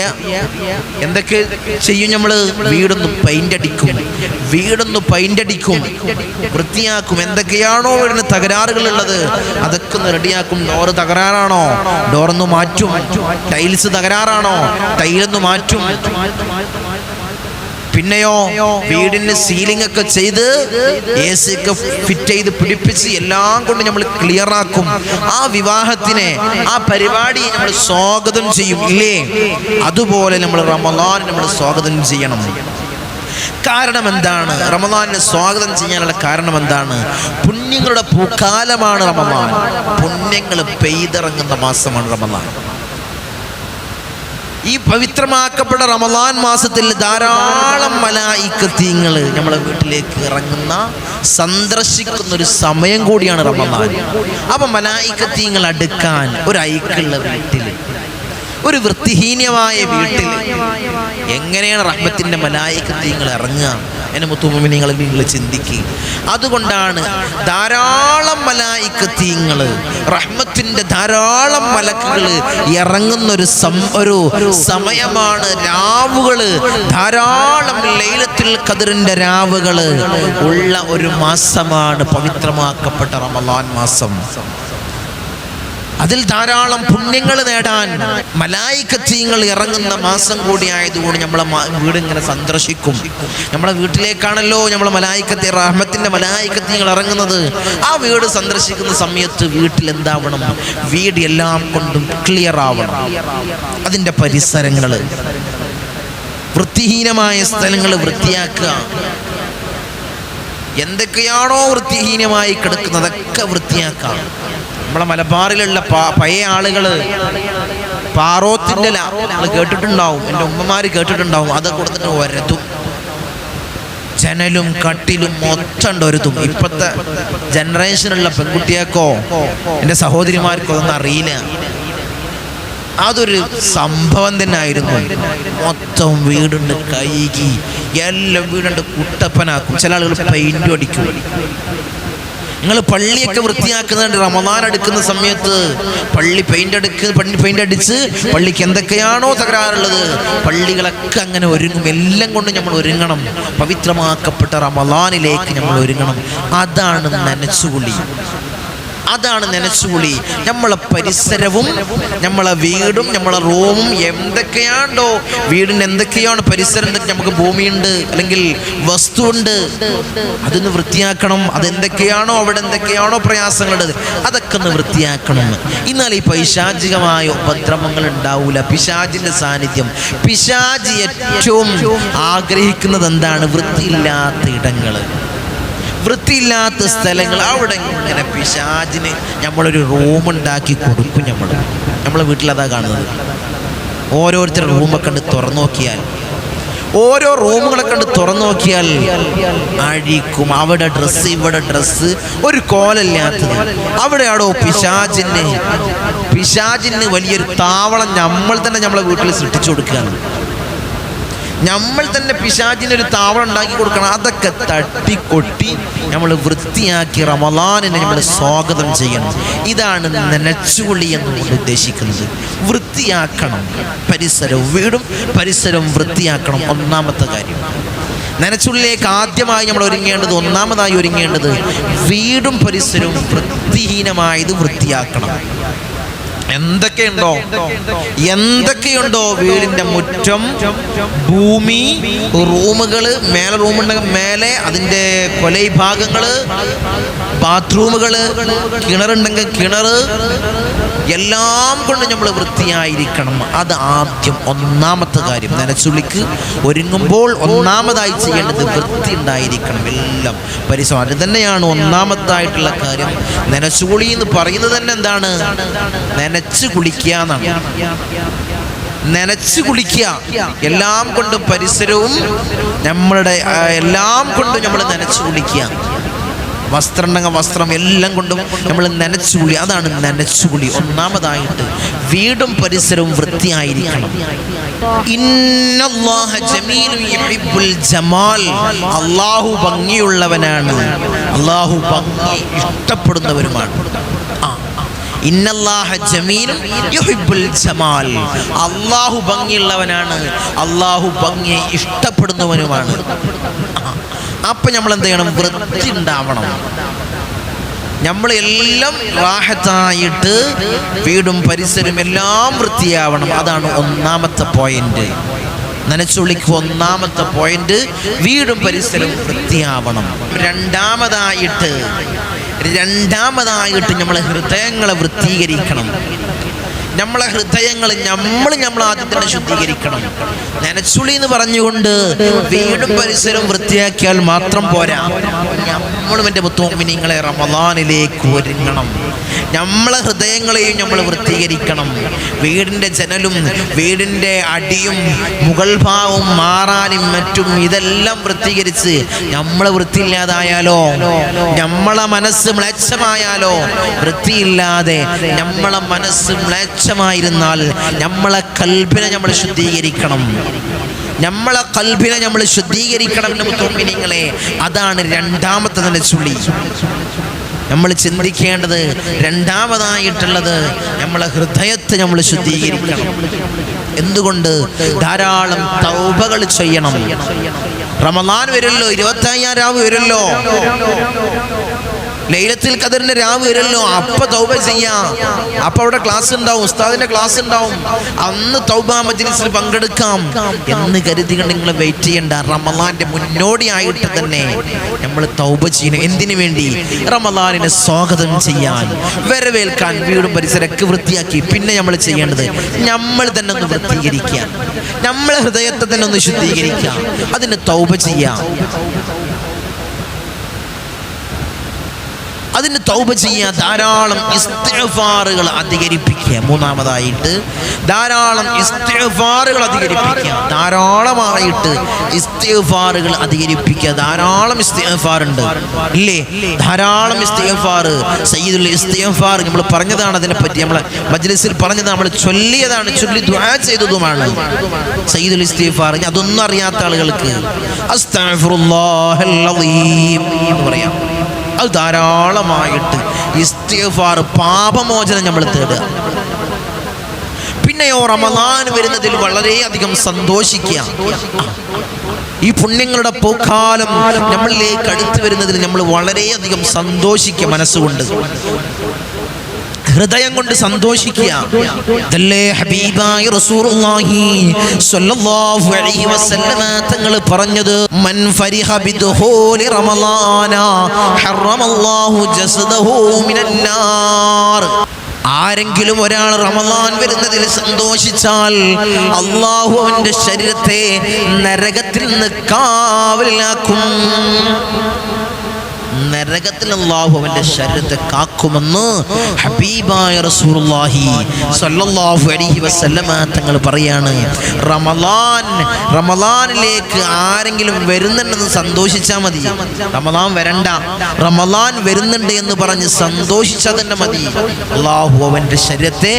എന്തൊക്കെ ചെയ്യും? നമ്മൾ വീടൊന്ന് പെയിന്റ് അടിക്കും, വൃത്തിയാക്കും. എന്തൊക്കെയാണോ വീടിന് തകരാറുകൾ ഉള്ളത് അതൊക്കെ ഒന്ന് റെഡിയാക്കും. ഡോറ് തകരാറാണോ? ഡോറൊന്ന് മാറ്റും. ടൈൽസ് തകരാറാണോ? ടൈലൊന്ന് മാറ്റും. പിന്നെയോ വീടിന് സീലിംഗ് ഒക്കെ ചെയ്ത് AC ഒക്കെ ഫിറ്റ് ചെയ്ത് പിടിപ്പിച്ച് എല്ലാം കൊണ്ട് നമ്മൾ ക്ലിയർ ആക്കും. ആ വിവാഹത്തിനെ, ആ പരിപാടി നമ്മൾ സ്വാഗതം ചെയ്യും, ഇല്ലേ? അതുപോലെ നമ്മൾ റമളാൻ നമ്മൾ സ്വാഗതം ചെയ്യണം. കാരണം എന്താണ്? റമളാനിനെ സ്വാഗതം ചെയ്യാനുള്ള കാരണം എന്താണ്? പുണ്യങ്ങളുടെ പൂക്കാലമാണ് റമളാൻ. പുണ്യങ്ങൾ പെയ്തിറങ്ങുന്ന മാസമാണ് റമളാൻ. ഈ പവിത്രമാക്കപ്പെട്ട റമളാൻ മാസത്തിൽ ധാരാളം മലായിക്കത്തീങ്ങൾ നമ്മളെ വീട്ടിലേക്ക് ഇറങ്ങുന്ന, സന്ദർശിക്കുന്ന ഒരു സമയം കൂടിയാണ് റമളാൻ. അപ്പൊ മലായിക്കത്തീങ്ങൾ അടുക്കാൻ ഒരു ഐക്കുള്ള വീട്ടിൽ, ഒരു വൃത്തിഹീനമായ വീട്ടിൽ എങ്ങനെയാണ് റഹ്മത്തിന്റെ മലായിക്കത്തീങ്ങൾ ഇറങ്ങുക? എന്നെ മുത്തുമുഅ്മിനീങ്ങൾ നിങ്ങൾ ചിന്തിക്കുക. അതുകൊണ്ടാണ് ധാരാളം മലായിക്കത്തീങ്ങൾ, റഹ്മത്തിന്റെ ധാരാളം മലക്കുകൾ ഇറങ്ങുന്ന ഒരു സമയമാണ്. രാവുകള് ധാരാളം, ലൈലത്തുൽ ഖദ്റിന്റെ രാവുകള് ഉള്ള ഒരു മാസമാണ് പവിത്രമാക്കപ്പെട്ട റമളാൻ മാസം. അതിൽ ധാരാളം പുണ്യങ്ങൾ നേടാൻ മലായിക്കത്തീങ്ങൾ ഇറങ്ങുന്ന മാസം കൂടി ആയതുകൊണ്ട് നമ്മളെ വീട് ഇങ്ങനെ സന്ദർശിക്കും. നമ്മളെ വീട്ടിലേക്കാണല്ലോ നമ്മളെ മലായിക്കത്തി, റഹ്മത്തിന്റെ മലായിക്കത്തീങ്ങൾ ഇറങ്ങുന്നത്. ആ വീട് സന്ദർശിക്കുന്ന സമയത്ത് വീട്ടിൽ എന്താവണം? വീട് എല്ലാം കൊണ്ടും ക്ലിയർ ആവണം. അതിൻ്റെ പരിസരങ്ങൾ, വൃത്തിഹീനമായ സ്ഥലങ്ങൾ വൃത്തിയാക്കുക. എന്തൊക്കെയാണോ വൃത്തിഹീനമായി കിടക്കുന്നതൊക്കെ വൃത്തിയാക്കാം. നമ്മളെ മലബാറിലുള്ള പഴയ ആളുകള് പാറോത്തിന്റെ കേട്ടിട്ടുണ്ടാവും, എൻ്റെ ഉമ്മമാര് കേട്ടിട്ടുണ്ടാവും. അത് കൊടുത്തിട്ട് ഒരതും, ജനലും കട്ടിലും മൊത്തം ഒരുതും. ഇപ്പോഴത്തെ ജനറേഷനുള്ള പെൺകുട്ടിയേക്കോ എൻ്റെ സഹോദരിമാർക്കോ ഒന്നും അറിയില്ല. അതൊരു സംഭവം തന്നെ ആയിരുന്നു. മൊത്തം വീടുണ്ട് കൈകി, എല്ലാം വീടുണ്ട് കുട്ടപ്പനാക്കും. ചില ആളുകൾ പെയിന്റും അടിക്കും. നിങ്ങൾ പള്ളിയൊക്കെ വൃത്തിയാക്കുന്നുണ്ട്. റമളാൻ അടുക്കുന്ന സമയത്ത് പള്ളി പെയിന്റ് അടിച്ച് പള്ളിക്ക് എന്തൊക്കെയാണോ തകരാറുള്ളത് പള്ളികളൊക്കെ അങ്ങനെ ഒരുങ്ങും. എല്ലാം കൊണ്ട് നമ്മൾ ഒരുങ്ങണം. പവിത്രമാക്കപ്പെട്ട റമളാനിലേക്ക് നമ്മൾ ഒരുങ്ങണം. അതാണ് നനച്ചുകുളി. അതാണ് നനച്ചുകുളി. നമ്മളെ പരിസരവും നമ്മളെ വീടും നമ്മളെ റൂമും എന്തൊക്കെയാണ്ടോ, വീടിന് എന്തൊക്കെയാണ് പരിസരം, നമുക്ക് ഭൂമിയുണ്ട് അല്ലെങ്കിൽ വസ്തുണ്ട്, അതൊന്ന് വൃത്തിയാക്കണം. അതെന്തൊക്കെയാണോ, അവിടെ എന്തൊക്കെയാണോ പ്രയാസങ്ങളുള്ളത്, അതൊക്കെ ഒന്ന് വൃത്തിയാക്കണം. എന്നാൽ ഈ പൈശാചികമായ ഉപദ്രവങ്ങൾ ഉണ്ടാവൂല. പിശാചിന്റെ സാന്നിധ്യം, പിശാചി ഏറ്റവും ആഗ്രഹിക്കുന്നത് എന്താണ്? വൃത്തിയില്ലാത്ത ഇടങ്ങൾ, വൃത്തിയില്ലാത്ത സ്ഥലങ്ങൾ. അവിടെ ഇങ്ങനെ പിശാചിന് നമ്മളൊരു റൂമുണ്ടാക്കി കൊടുക്കും. നമ്മളെ വീട്ടിലതാ കാണുന്നത്. ഓരോരുത്തരുടെ റൂമൊക്കെ കണ്ട് തുറന്നു നോക്കിയാൽ, ഓരോ റൂമുകളെ കണ്ട് തുറന്നു നോക്കിയാൽ അഴിക്കും. അവിടെ ഡ്രസ്സ്, ഇവിടെ ഡ്രസ്സ്, ഒരു കോലല്ലാത്തത്. അവിടെയാണോ പിശാചിന് വലിയൊരു താവളം നമ്മൾ തന്നെ നമ്മളെ വീട്ടിൽ സൃഷ്ടിച്ചു കൊടുക്കുകയാണ്. നമ്മൾ തന്നെ പിശാചിനൊരു താവളം ഉണ്ടാക്കി കൊടുക്കണം. അതൊക്കെ തട്ടിക്കൊട്ടി നമ്മൾ വൃത്തിയാക്കി റമളാനിനെ നമ്മൾ സ്വാഗതം ചെയ്യണം. ഇതാണ് നനച്ചുകുളി എന്നുകൊണ്ട് ഉദ്ദേശിക്കുന്നത്. വൃത്തിയാക്കണം പരിസരവും, വീടും പരിസരവും വൃത്തിയാക്കണം. ഒന്നാമത്തെ കാര്യം. നനച്ചുള്ളിലേക്ക് ആദ്യമായി നമ്മൾ ഒന്നാമതായി ഒരുങ്ങേണ്ടത് വീടും പരിസരവും വൃത്തിഹീനമായത് വൃത്തിയാക്കണം. എന്തൊക്കെയുണ്ടോ വീടിന്റെ മുറ്റം, ഭൂമി, റൂമുകള്, മേലെ റൂമുണ്ടെങ്കിൽ മേലെ അതിൻ്റെ കൊലൈ ഭാഗങ്ങള്, ബാത്റൂമുകള്, കിണറുണ്ടെങ്കിൽ കിണറ്, എല്ലാം കൊണ്ട് നമ്മൾ വൃത്തിയായിരിക്കണം. അത് ആദ്യം ഒന്നാമത്തെ കാര്യം. നനച്ചുള്ളിക്ക് ഒരുങ്ങുമ്പോൾ ഒന്നാമതായി ചെയ്യേണ്ടത് വൃത്തി ഉണ്ടായിരിക്കണം. എല്ലാം പരിസരം. അത് തന്നെയാണ് ഒന്നാമതായിട്ടുള്ള കാര്യം. നനച്ചുകുളി എന്ന് പറയുന്നത് തന്നെ എന്താണ്? നനച്ചു കുളിക്കുക എന്നാണ്. നനച്ചു കുളിക്കുക. എല്ലാം കൊണ്ടും പരിസരവും നമ്മളുടെ എല്ലാം കൊണ്ടും നമ്മൾ നനച്ചു കുളിക്കുക. വസ്ത്രം ഉണ്ടെങ്കിൽ വസ്ത്രം, എല്ലാം കൊണ്ടും നമ്മൾ നനച്ചുകുളി. അതാണ് നനച്ചുകുളി. ഒന്നാമതായിട്ട് വീടും പരിസരവും വൃത്തിയായിരിക്കണം. ഇന്നല്ലാഹ ജമീലുൻ യുഹിബ്ബുൽ ജമാൽ. അല്ലാഹു ഭംഗിയുള്ളവനാണ്, അല്ലാഹു ഭംഗി ഇഷ്ടപ്പെടുന്നവരുമാണ്. ഇന്നല്ലാഹ ജമീലുൻ യുഹിബ്ബുൽ ജമാൽ. അല്ലാഹു ഭംഗിയുള്ളവനാണ്, അല്ലാഹു ഭംഗിയെ ഇഷ്ടപ്പെടുന്നവനുമാണ്. അപ്പൊ നമ്മൾ എന്ത് ചെയ്യണം? വൃത്തി ഉണ്ടാവണം. നമ്മളെല്ലാം റാഹത്തായിട്ട് വീടും പരിസരവും എല്ലാം വൃത്തിയാവണം. അതാണ് ഒന്നാമത്തെ പോയിന്റ്. നനച്ചുള്ളിക്ക് ഒന്നാമത്തെ പോയിന്റ് വീടും പരിസരവും വൃത്തിയാവണം. രണ്ടാമതായിട്ട് നമ്മളെ ഹൃദയങ്ങളെ വൃത്തീകരിക്കണം. നമ്മളെ ഹൃദയങ്ങൾ നമ്മൾ ആദ്യം തന്നെ ശുദ്ധീകരിക്കണം. നനച്ചുളി എന്ന് പറഞ്ഞുകൊണ്ട് വീടും പരിസരവും വൃത്തിയാക്കിയാൽ മാത്രം പോരാ. നമ്മളും എൻ്റെ മുഅ്മിനീങ്ങളെ റമളാനിലേക്ക് ഒരുങ്ങണം. നമ്മളെ ഹൃദയങ്ങളെയും നമ്മൾ വൃത്തീകരിക്കണം. വീടിൻ്റെ ജനലും വീടിൻ്റെ അടിയും മുകൾ ഭാഗവും മാറാനും മറ്റും ഇതെല്ലാം വൃത്തീകരിച്ച് നമ്മളെ വൃത്തിയില്ലാതായാലോ, നമ്മളെ മനസ്സ് മ്ലേച്ഛമായാലോ, വൃത്തിയില്ലാതെ നമ്മളെ മനസ്സ് മ്ലേച്ഛമായിരുന്നാൽ നമ്മളെ കൽബിനെ നമ്മൾ ശുദ്ധീകരിക്കണം. നമ്മളെ കൽബിനെ നമ്മൾ ശുദ്ധീകരിക്കണം മുഅ്മിനീങ്ങളെ. അതാണ് രണ്ടാമത്തെ നനച്ചുളി. നമ്മൾ ചിന്തിക്കേണ്ടത് രണ്ടാമതായിട്ടുള്ളത് നമ്മളെ ഹൃദയത്തെ നമ്മൾ ശുദ്ധീകരിക്കണം. എന്തുകൊണ്ട്? ധാരാളം തൗബകൾ ചെയ്യണം. റമളാൻ വരുമല്ലോ, 25 രാവ് വരുമല്ലോ, ലൈലത്തുൽ ഖദറിന്റെ രാവ് വരുമല്ലോ. അപ്പൊ തൗബ ചെയ്യാം. അപ്പൊ അവിടെ ക്ലാസ് ഉണ്ടാവും, ഉസ്താദിന്റെ ക്ലാസ് ഉണ്ടാവും. അന്ന് തൗബ മജ്ലിസിൽ പങ്കെടുക്കാം എന്ന് കരുതികൊണ്ട് നിങ്ങൾ വെയിറ്റ് ചെയ്യണ്ട. റമളാന്റെ മുന്നോടിയായിട്ട് തന്നെ നമ്മൾ തൗബ ചെയ്യണം. എന്തിനു വേണ്ടി? റമളാനിനെ സ്വാഗതം ചെയ്യാൻ, വരവേൽക്കാൻ. വീടും പരിസരമൊക്കെ വൃത്തിയാക്കി പിന്നെ നമ്മൾ ചെയ്യേണ്ടത് നമ്മൾ തന്നെ ഒന്ന് വൃത്തീകരിക്കുക, നമ്മളെ ഹൃദയത്തെ തന്നെ ഒന്ന് ശുദ്ധീകരിക്കുക, അതിന് തൗബ ചെയ്യാം. അതിന് തൗബ ചെയ്യുക. ധാരാളം ഇസ്തിഗ്ഫാറുകൾ അധികരിപ്പിക്കുക. മൂന്നാമതായിട്ട് ധാരാളം ഇസ്തിഗ്ഫാറുകൾ അധികരിപ്പിക്കുക. ധാരാളമായിട്ട് ഇസ്തിഗ്ഫാറുകൾ അധികരിപ്പിക്കുക. ധാരാളം ഇസ്തിഗ്ഫാർ ഉണ്ട് ഇല്ലേ? ധാരാളം ഇസ്തിഗ്ഫാർ. സയ്യിദുൽ ഇസ്തിഗ്ഫാർ നമ്മൾ പറഞ്ഞതാണ്. അതിനെപ്പറ്റി നമ്മൾ മജ്ലിസിൽ പറഞ്ഞത്, നമ്മൾ ചൊല്ലിയതാണ്, ചൊല്ലി ദുആ ചെയ്തതുമാണ് സയ്യിദുൽ ഇസ്തിഗ്ഫാർ. അതൊന്നും അറിയാത്ത ആളുകൾക്ക് അസ്തഗ്ഫിറുല്ലാഹൽ അളീം എന്ന് പറയാം. അത് ധാരാളമായിട്ട് ഇസ്തിഗ്ഫാർ, പാപമോചനം നമ്മൾ തേടുക. പിന്നെയോ റമളാൻ വരുന്നതിൽ വളരെയധികം സന്തോഷിക്കുക. ഈ പുണ്യങ്ങളുടെ പൂക്കാലം നമ്മളിലേക്ക് അടുത്ത് വരുന്നതിൽ നമ്മൾ വളരെയധികം സന്തോഷിക്കുക മനസ്സുകൊണ്ട്. ഹൃദയം കൊണ്ട് സന്തോഷിക്കുക. ഇതല്ലേ ഹബീബായ റസൂലുള്ളാഹി സ്വല്ലല്ലാഹു അലൈഹി വസല്ലമ തങ്ങൾ പറഞ്ഞത്, മൻ ഫരിഹ ബിദുഖൂലി റമളാന ഹറമല്ലാഹു ജസദഹു മിനന്നാർ. ആരെങ്കിലും ഒരാൾ റമളാൻ വരുന്നതിൽ സന്തോഷിച്ചാൽ അല്ലാഹു അവന്റെ ശരീരത്തെ നരകത്തിൽ നിന്ന് കാവലിലാക്കും. നരകത്തിൽ അല്ലാഹു അവന്റെ ശരീരത്തെ കാക്കുമെന്ന് ഹബീബായ റസൂലുള്ളാഹി സ്വല്ലല്ലാഹു അലൈഹി വസല്ലമ തങ്ങൾ പറയാണ്. റമളാനിലേക്ക് ആരെങ്കിലും വരുന്നുണ്ടെന്ന് സന്തോഷിച്ചാൽ മതി. റമളാൻ വരണ്ട, റമളാൻ വരുന്നുണ്ട് എന്ന് പറഞ്ഞ് സന്തോഷിച്ചാൽ തന്നെ മതി. അല്ലാഹു അവന്റെ ശരീരത്തെ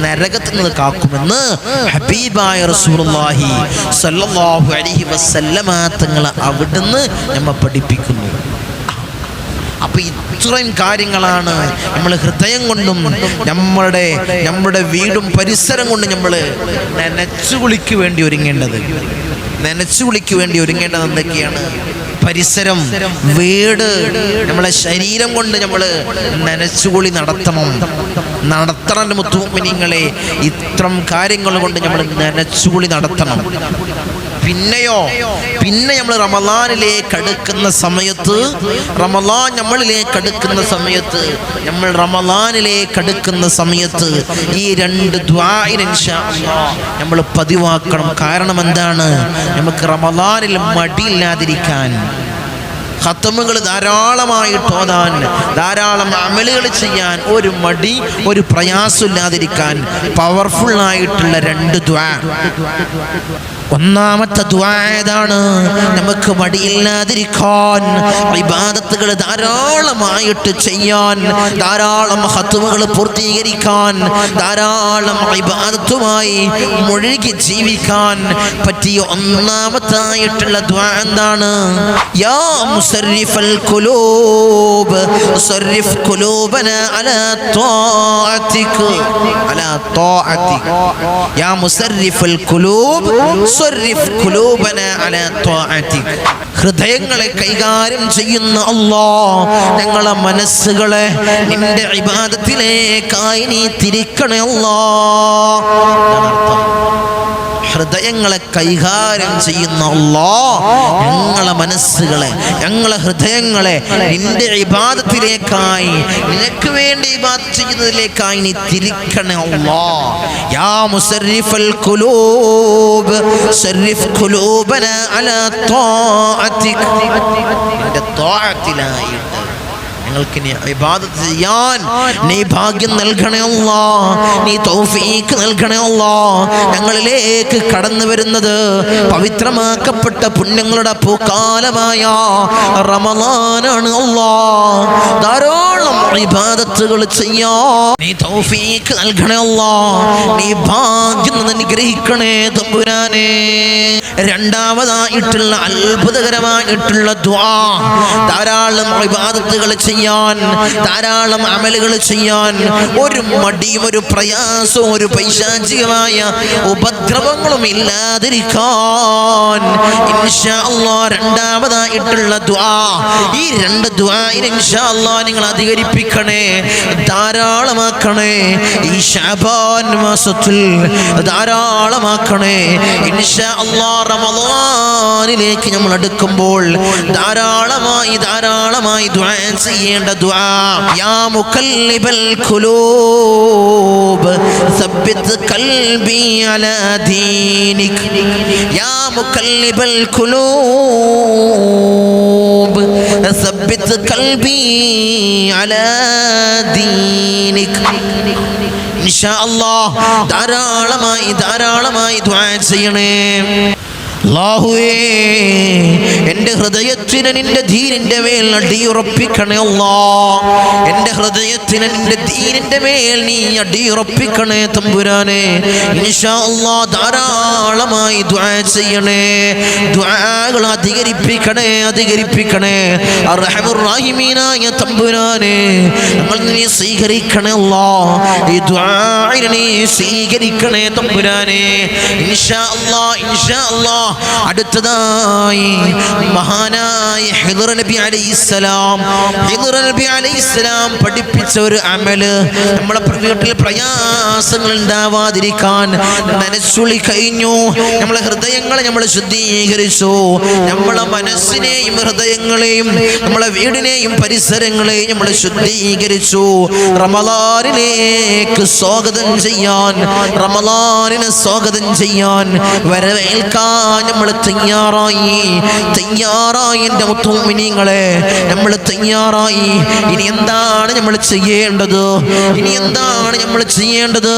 നരകത്തിൽ നിന്ന് കാക്കുമെന്ന് ഹബീബായ റസൂലുള്ളാഹി സ്വല്ലല്ലാഹു അലൈഹി വസല്ലമ തങ്ങൾ അവിടുന്ന് നമ്മെ പഠിപ്പിക്കുന്നു. അപ്പൊ ഇത്രയും കാര്യങ്ങളാണ് നമ്മൾ ഹൃദയം കൊണ്ടും നമ്മുടെ വീടും പരിസരം കൊണ്ടും നമ്മൾ നനച്ചുകുളിക്ക് വേണ്ടി ഒരുങ്ങേണ്ടത്. എന്തൊക്കെയാണ്? പരിസരം, വീട്, നമ്മളെ ശരീരം കൊണ്ട് നമ്മൾ നനച്ചുകുളി നടത്തണം. മുത്തുമുഅ്മിനീങ്ങളെ, ഇത്തരം കാര്യങ്ങൾ കൊണ്ട് നമ്മൾ നനച്ചുകുളി നടത്തണം. പിന്നെ നമ്മൾ റമളാനിലേക്ക് അടുക്കുന്ന സമയത്ത് ഈ രണ്ട് ദുആഇനെ ഇൻഷാ അല്ലാഹ് നമ്മൾ പതിവാക്കണം. കാരണം എന്താണ്? നമുക്ക് റമളാനിൽ മടിയില്ലാതിരിക്കാൻ, ഖത്മുകൾ ധാരാളമായിട്ട് ഓതാൻ, ധാരാളം അമലുകൾ ചെയ്യാൻ ഒരു മടി, ഒരു പ്രയാസമില്ലാതിരിക്കാൻ പവർഫുൾ ആയിട്ടുള്ള രണ്ട് ദുആ. ഒന്നാമത്തെ ദുആ ഏതാണ്? നമുക്ക് മടിയില്ലാതിരിക്കാൻ, ഇബാദത്തുകൾ ധാരാളമായിട്ട് ചെയ്യാൻ, ധാരാളം ഖത്മുകൾ പൂർത്തീകരിക്കാൻ, ധാരാളം ഇബാദത്തുമായി മുഴുകി ജീവിക്കാൻ പറ്റിയ ഒന്നാമത്തായിട്ടുള്ള ദുആ എന്താണ്? യാ മുസർരിഫൽ ഖുലൂബ് സർരിഫ് ഖുലൂബനാ അലാ ത്വാഅതിക യാ മുസർരിഫൽ ഖുലൂബ് സർരിഫ് ഖുലൂബനാ അലാ ത്വാഅതിക. ഹൃദയങ്ങളെ കൈകാര്യം ചെയ്യുന്ന അല്ലാഹ്, ഞങ്ങളെ മനസ്സുകളെ നിന്റെ ഇബാദത്തിലേക്കായി നീ തിരിക്കണേ അല്ലാഹ്. ഹൃദയങ്ങളെ കൈകാര്യം ചെയ്യുന്ന അല്ലാഹ്, ഞങ്ങളെ മനസ്സുകളെ, ഞങ്ങളെ ഹൃദയങ്ങളെ നിന്റെ ഇബാദത്തിലേക്കായി, നിനക്ക് വേണ്ടി ഇബാദത്ത് ചെയ്യുന്നതിലേക്കായി നീ തിരിക്കണേ അല്ലാഹ്. യാ മുസർരിഫൽ ഖുലൂബ് സർരിഫ് ഖുലൂബനാ അലാ ത്വാഅതിക. നിന്റെ ത്വാഅത്തിലായിട്ട് ഞങ്ങൾക്ക് നീ ഇബാദത്ത് ചെയ്യാൻ നീ ഭാഗ്യം നൽകണേ അല്ലാഹ്, നീ തൗഫീഖ് നൽകണേ അല്ലാഹ്. ഞങ്ങളിലേക്ക് കടന്നു വരുന്നത് പവിത്രമാക്കപ്പെട്ട പുണ്യങ്ങളുടെ പൂക്കാലമായ റമളാനാണ് അല്ലാഹ്. ധാരാളം ഇബാദത്തുകൾ ചെയ്യാൻ നീ തൗഫീഖ് നൽകണേ അല്ലാഹ്, നീ ഭാഗ്യം അനുഗ്രഹിക്കണേ തമ്പുരാനേ. രണ്ടാമതായിട്ടുള്ള അത്ഭുതകരമായിട്ടുള്ള ദുആ, ധാരാളം ഇബാദത്തുകൾ ചെയ്യാൻ, ധാരാളം അമലുകൾ ചെയ്യാൻ ഒരു മടിയും ഒരു പ്രയാസവും ഒരു പൈശാചികമായ ഉപദ്രവങ്ങളും ഇല്ലാതിരിക്കാൻ ഇൻഷാ അല്ലാഹ് രണ്ടാമതായിട്ടുള്ള ദുആ. ഈ രണ്ട് ദുആഇനെ ഇൻഷാ അല്ലാഹ് നിങ്ങൾ അധികരിപ്പിക്കണേ, ധാരാളമാക്കണേ. ഈ ശഅബാൻ മാസത്തിൽ ധാരാളമാക്കണേ ഇൻഷാ അല്ലാഹ്. റമളാനിലേക്ക് നമ്മൾ അടുക്കുമ്പോൾ ധാരാളമായി ദുആ ചെയ്യേണ്ട ദുആ. യാ മുഖല്ലിബൽ ഖുലൂബ് സബ്ബിത് ഖൽബി അലാ ദീനിക്. യാ മുഖല്ലിബൽ ഖുലൂബ് സബ്ബിത് ഖൽബി അലാ ദീനിക്. ഇൻഷാ അല്ലാഹ് ധാരാളമായി ദുആ ചെയ്യണേ. അല്ലാഹുവേ, എൻ്റെ ഹൃദയത്തിന് നിന്റെ ദീനിന്റെ മേൽ അടിയുറപ്പിക്കണേ അല്ലാഹ്. എൻ്റെ ഹൃദയത്തിന് നിന്റെ ദീനിന്റെ മേൽ നീ അടിയുറപ്പിക്കണേ തമ്പുരാനെ. ഇൻഷാ അല്ലാഹ് ധാരാളമായി ദുആ ചെയ്യണേ, ദുആകൾ അധികരിപ്പിക്കണേ. അർഹമുർ റഹീമീനായ തമ്പുരാനെ, ഞങ്ങൾ നീ സ്വീകരിക്കണേ അല്ലാഹ്. ഈ ദുആഇനെ നീ സ്വീകരിക്കണേ തമ്പുരാനെ. ഇൻഷാ അല്ലാഹ് അടുത്തതായി മഹാനായ ഹിദ്ർ നബി അലൈഹിസ്സലാം പഠിപ്പിച്ച ഒരു അമല്, നമ്മളെ വീട്ടിൽ പ്രയാസങ്ങൾ ഉണ്ടാവാതിരിക്കാൻ മനസ്സുളി കഴിഞ്ഞു, നമ്മളെ ഹൃദയങ്ങളെ നമ്മൾ ശുദ്ധീകരിച്ചു, നമ്മളെ മനസ്സിനെയും ഹൃദയങ്ങളെയും നമ്മളെ വീടിനെയും പരിസരങ്ങളെയും നമ്മൾ ശുദ്ധീകരിച്ചു. റമളാനിലേക്ക് സ്വാഗതം ചെയ്യാൻ, റമളാനിനെ സ്വാഗതം ചെയ്യാൻ, വരവേൽക്കാൻ നമ്മൾ തയ്യാറായി. എൻ്റെ മുത്തുമിനീങ്ങളെ, നമ്മൾ തയ്യാറായി. ഇനി എന്താണ് നമ്മൾ ചെയ്യേണ്ടത്?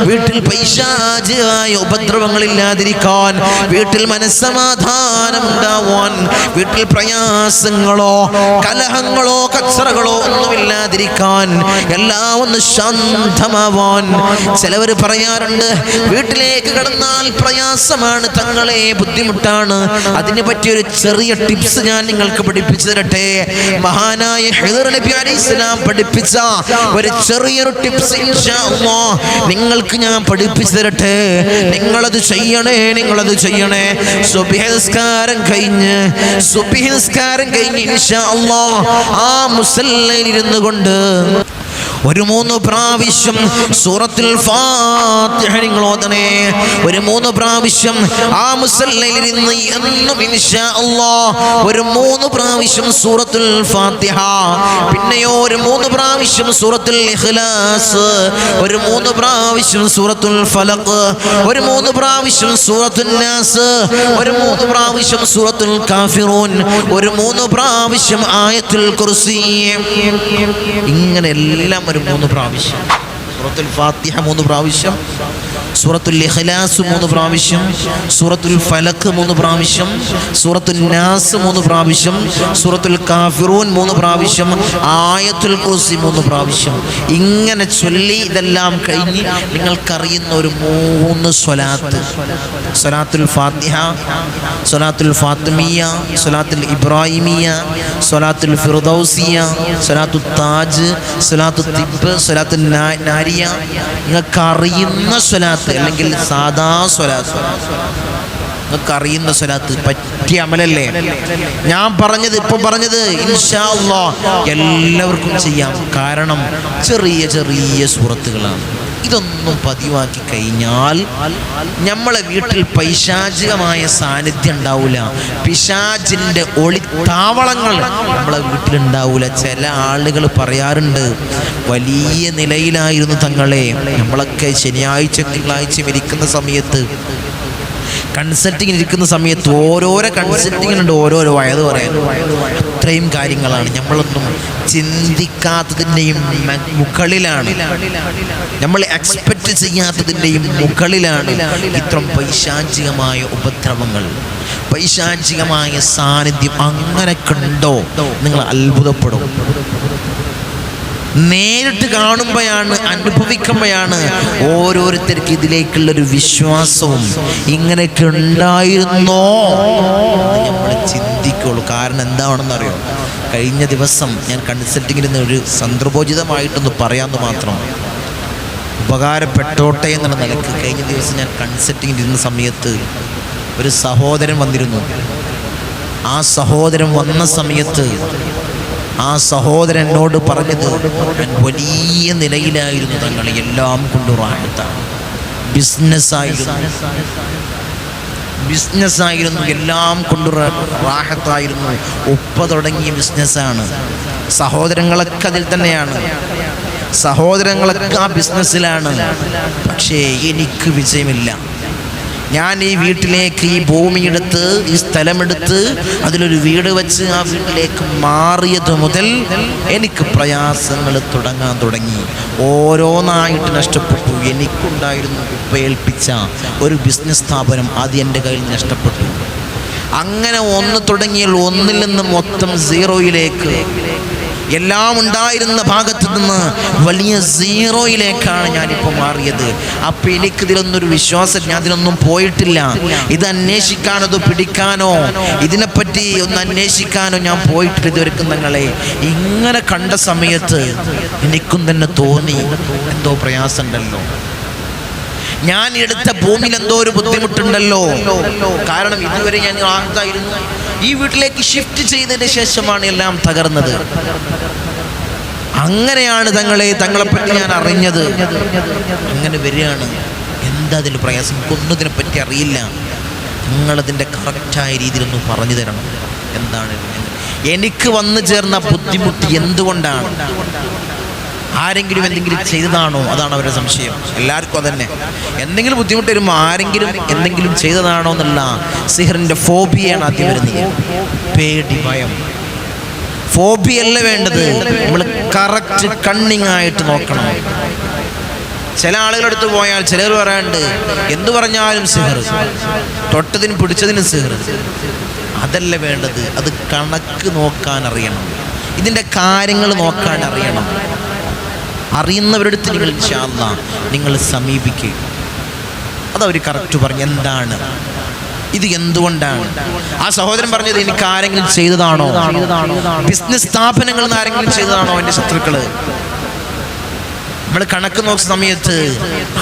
വീട്ടിൽ പൈശാചികമായ ഉപദ്രവങ്ങളില്ലാതിരിക്കാൻ, വീട്ടിൽ മനസ്സമാധാനം ഉണ്ടാവാൻ, വീട്ടിൽ പ്രയാസങ്ങളോ കലഹങ്ങളോ കച്ചറകളോ ഒന്നുമില്ലാതിരിക്കാൻ, എല്ലാം ഒന്ന് ശാന്തമാവാൻ. ചിലവർ പറയാറുണ്ട്, വീട്ടിലേക്ക് കടന്നാൽ പ്രയാസമാണ് തങ്ങളെ, ബുദ്ധിമുട്ടാണ്. അതിനെ പറ്റിയൊരു ചെറിയ ടിപ്സ് ഞാൻ നിങ്ങൾക്ക് പഠിപ്പിച്ചു തരട്ടെ. മഹാനായ ഹിദ്ർ നബി അലൈഹിസ്സലാം പഠിപ്പിച്ച ഒരു ചെറിയൊരു ടിപ്സ് ഇൻഷാ അല്ലാഹ് നിങ്ങൾക്ക് ഞാൻ പഠിപ്പിച്ചു തരട്ടെ. നിങ്ങളത് ചെയ്യണേ. സുബ്ഹി നിസ്കാരം കഴിഞ്ഞ് ഇൻഷാ അല്ലാഹ് ആ മുസല്ലയിൽ ഇരുന്നു കൊണ്ട് ഒരു 3 പ്രാവശ്യം സൂറത്തുൽ ഫാത്തിഹ നിങ്ങൾ ഓതണേ. ഒരു 3 പ്രാവശ്യം ആ മുസല്ലയിൽ ഇരുന്ന് എന്നും ഇൻഷാ അല്ലാഹ് ഒരു 3 പ്രാവശ്യം സൂറത്തുൽ ഫാത്തിഹ, പിന്നെയോ ഒരു 3 പ്രാവശ്യം സൂറത്തുൽ ഇഖ്ലാസ്, ഒരു 3 പ്രാവശ്യം സൂറത്തുൽ ഫലഖ്, ഒരു 3 പ്രാവശ്യം സൂറത്തുൽ നാസ്, ഒരു 3 പ്രാവശ്യം സൂറത്തുൽ കാഫിറൂൻ, ഒരു 3 പ്രാവശ്യം ആയത്തുൽ കുർസി. ഇങ്ങനെ എല്ലാം ഒരു 3 പ്രാവശ്യം. സൂറത്തുൽ ഫാത്തിഹ 3 പ്രാവശ്യം, സൂറത്തുൽ ഇഖ്ലാസ് 3 പ്രാവശ്യം, സൂറത്തുൽ ഫലഖ് 3 പ്രാവശ്യം, സൂറത്തുൽ നാസ് 3 പ്രാവശ്യം, സൂറത്തുൽ കാഫിറൂൻ 3 പ്രാവശ്യം, ആയത്തുൽ കുർസി 3 പ്രാവശ്യം. ഇങ്ങനെ ചൊല്ലി ഇതെല്ലാം കഴിഞ്ഞ് നിങ്ങൾക്കറിയുന്ന ഒരു 3 സ്വലാത്ത്, സ്വലാത്തുൽ ഫാത്തിഹ, സ്വലാത്തുൽ ഫാത്തിമിയ, സ്വലാത്തുൽ ഇബ്രാഹിമിയ, സ്വലാത്തുൽ ഫിർദൗസിയ, സ്വലാത്തുൽ താജ്, സ്വലാത്തുൽ തിബ്, സ്വലാത്തുൽ നാരിയ, നിങ്ങൾക്ക് അറിയുന്ന സ്വലാത്ത് അല്ലെങ്കിൽ സാദാ സ്വലാത്ത്, നിങ്ങൾക്ക് അറിയുന്ന സ്വലാത്ത് പറ്റിയ അമലല്ലേ ഞാൻ പറഞ്ഞത്, ഇപ്പൊ പറഞ്ഞത്. ഇൻഷാ അല്ലാഹ് എല്ലാവർക്കും ചെയ്യാം. കാരണം ചെറിയ ചെറിയ സൂറത്തുകളാണ്. ഇതൊന്നും പതിവാക്കി കഴിഞ്ഞാൽ നമ്മളെ വീട്ടിൽ പൈശാചികമായ സാന്നിധ്യം ഉണ്ടാവില്ല, പിശാചിൻ്റെ ഒളിത്താവളങ്ങൾ നമ്മളെ വീട്ടിലുണ്ടാവില്ല. ചില ആളുകൾ പറയാറുണ്ട്, വലിയ നിലയിലായിരുന്നു തങ്ങളെ, നമ്മളൊക്കെ ശനിയാഴ്ച തിങ്കളാഴ്ച ഇരിക്കുന്ന സമയത്ത്, കൺസൾട്ടിങ്ങിന് ഇരിക്കുന്ന സമയത്ത് ഓരോരോ കൺസൾട്ടിങ്ങിനുണ്ട്, ഓരോരോ വയത് പറയാൻ. അത്രയും കാര്യങ്ങളാണ് നമ്മളൊന്നും ചിന്തിക്കാത്തതിൻ്റെയും മുകളിലാണ്, നമ്മൾ എക്സ്പെക്റ്റ് ചെയ്യാത്തതിൻ്റെയും മുകളിലാണ് ഇത്തരം പൈശാചികമായ ഉപദ്രവങ്ങൾ, പൈശാചികമായ സാന്നിധ്യം. അങ്ങനെ കണ്ടോ നിങ്ങൾ അത്ഭുതപ്പെടും. നേരിട്ട് കാണുമ്പോഴാണ്, അനുഭവിക്കുമ്പോഴാണ് ഓരോരുത്തർക്ക് ഇതിലേക്കുള്ളൊരു വിശ്വാസവും ഇങ്ങനെയൊക്കെ ഉണ്ടായിരുന്നോ നമ്മൾ ചിന്തിക്കുള്ളൂ. കാരണം എന്താണെന്നറിയോ, കഴിഞ്ഞ ദിവസം ഞാൻ കൺസൾട്ടിങ്ങിൽ നിന്ന് ഒരു സന്ദർഭോചിതമായിട്ടൊന്ന് പറയാമെന്ന് മാത്രം, ഉപകാരപ്പെട്ടോട്ടെ എന്നുള്ള നിലക്ക് കഴിഞ്ഞ ദിവസം ഞാൻ കൺസൾട്ടിങ്ങിൽ ഇരുന്ന സമയത്ത് ഒരു സഹോദരൻ വന്നിരുന്നു. ആ സഹോദരൻ വന്ന സമയത്ത് ആ സഹോദരനോട് പറഞ്ഞത്, വലിയ നിലയിലായിരുന്നു തങ്ങൾ, എല്ലാം കൊണ്ട് റാഹത്താണ്, ബിസിനസ്സായിരുന്നു, എല്ലാം കൊണ്ട് റാഹത്തായിരുന്നു, ഉപ്പ തുടങ്ങിയ ബിസിനസ്സാണ്. സഹോദരങ്ങളൊക്കെ അതിൽ തന്നെയാണ്, സഹോദരങ്ങളൊക്കെ ആ ബിസിനസ്സിലാണ്. പക്ഷേ എനിക്ക് വിജയമില്ല. ഞാൻ ഈ വീട്ടിലേക്ക് ഈ ഭൂമിയെടുത്ത്, ഈ സ്ഥലമെടുത്ത്, അതിലൊരു വീട് വെച്ച് ആ വീട്ടിലേക്ക് മാറിയത് മുതൽ എനിക്ക് പ്രയാസങ്ങൾ തുടങ്ങാൻ തുടങ്ങി. ഓരോന്നായിട്ട് നഷ്ടപ്പെട്ടു. എനിക്കുണ്ടായിരുന്നു ഉപേൽപ്പിച്ച ഒരു ബിസിനസ് സ്ഥാപനം, അത് എൻ്റെ കയ്യിൽ നഷ്ടപ്പെട്ടു. അങ്ങനെ ഒന്ന് തുടങ്ങിയാൽ ഒന്നിൽ നിന്ന് മൊത്തം സീറോയിലേക്ക്, എല്ലാം ഉണ്ടായിരുന്ന ഭാഗത്ത് നിന്ന് വലിയ സീറോയിലേക്കാണ് ഞാനിപ്പോൾ മാറിയത്. അപ്പം എനിക്കിതിലൊന്നൊരു വിശ്വാസം, ഞാൻ ഇതിലൊന്നും പോയിട്ടില്ല. ഇത് അന്വേഷിക്കാനോ ഇത് പിടിക്കാനോ ഇതിനെപ്പറ്റി ഒന്ന് അന്വേഷിക്കാനോ ഞാൻ പോയിട്ടില്ല ഇതുവരെക്കും. തങ്ങളെ ഇങ്ങനെ കണ്ട സമയത്ത് എനിക്കും തന്നെ തോന്നി, എന്തോ പ്രയാസമുണ്ടല്ലോ. ഞാൻ എടുത്ത ഭൂമിയിൽ എന്തോ ഒരു ബുദ്ധിമുട്ടുണ്ടല്ലോ, കാരണം ഇതുവരെ ഞാൻ ആർക്കായിരുന്നു. ഈ വീട്ടിലേക്ക് ഷിഫ്റ്റ് ചെയ്തതിന് ശേഷമാണ് എല്ലാം തകർന്നത്. അങ്ങനെയാണ് തങ്ങളെപ്പറ്റി ഞാൻ അറിഞ്ഞത്. അങ്ങനെ വരികയാണ്. എന്താ അതിൽ പ്രയാസം? ഒന്നതിനെ പറ്റി അറിയില്ല. നിങ്ങളതിൻ്റെ കറക്റ്റായ രീതിയിലൊന്ന് പറഞ്ഞു തരണം. എന്താണ് എനിക്ക് വന്നു ചേർന്ന ബുദ്ധിമുട്ട്? എന്തുകൊണ്ടാണ്? ആരെങ്കിലും എന്തെങ്കിലും ചെയ്തതാണോ? അതാണ് അവരുടെ സംശയം. എല്ലാവർക്കും അതന്നെ. എന്തെങ്കിലും ബുദ്ധിമുട്ട് വരുമ്പോൾ ആരെങ്കിലും എന്തെങ്കിലും ചെയ്തതാണോ എന്നല്ല, സിഹറിൻ്റെ ഫോബിയാണ് ആദ്യം വരുന്നത്. പേടി, ഭയം. ഫോബിയല്ല വേണ്ടത്, നമ്മൾ കറക്റ്റ് കണ്ണിങ് ആയിട്ട് നോക്കണം. ചില ആളുകളെടുത്ത് പോയാൽ ചിലർ പറയാണ്ട് എന്തു പറഞ്ഞാലും സിഹർ, തൊട്ടതിന് പിടിച്ചതിന് സിഹർ. അതല്ല വേണ്ടത്. അത് കണക്ക് നോക്കാൻ അറിയണം, ഇതിൻ്റെ കാര്യങ്ങൾ നോക്കാൻ അറിയണം. അറിയുന്നവരടുത്ത് നിങ്ങൾ ഇൻഷാ അല്ലാഹ് നിങ്ങൾ സമീപിക്കുക. അതവർ കറക്റ്റ് പറഞ്ഞു എന്താണ് ഇത്, എന്തുകൊണ്ടാണ്. ആ സഹോദരൻ പറഞ്ഞത് എനിക്ക് ആരെങ്കിലും ചെയ്തതാണോ, ബിസിനസ് സ്ഥാപനങ്ങളിൽ നിന്ന് ആരെങ്കിലും ചെയ്തതാണോ എൻ്റെ ശത്രുക്കള്. നമ്മൾ കണക്ക് നോക്കുന്ന സമയത്ത്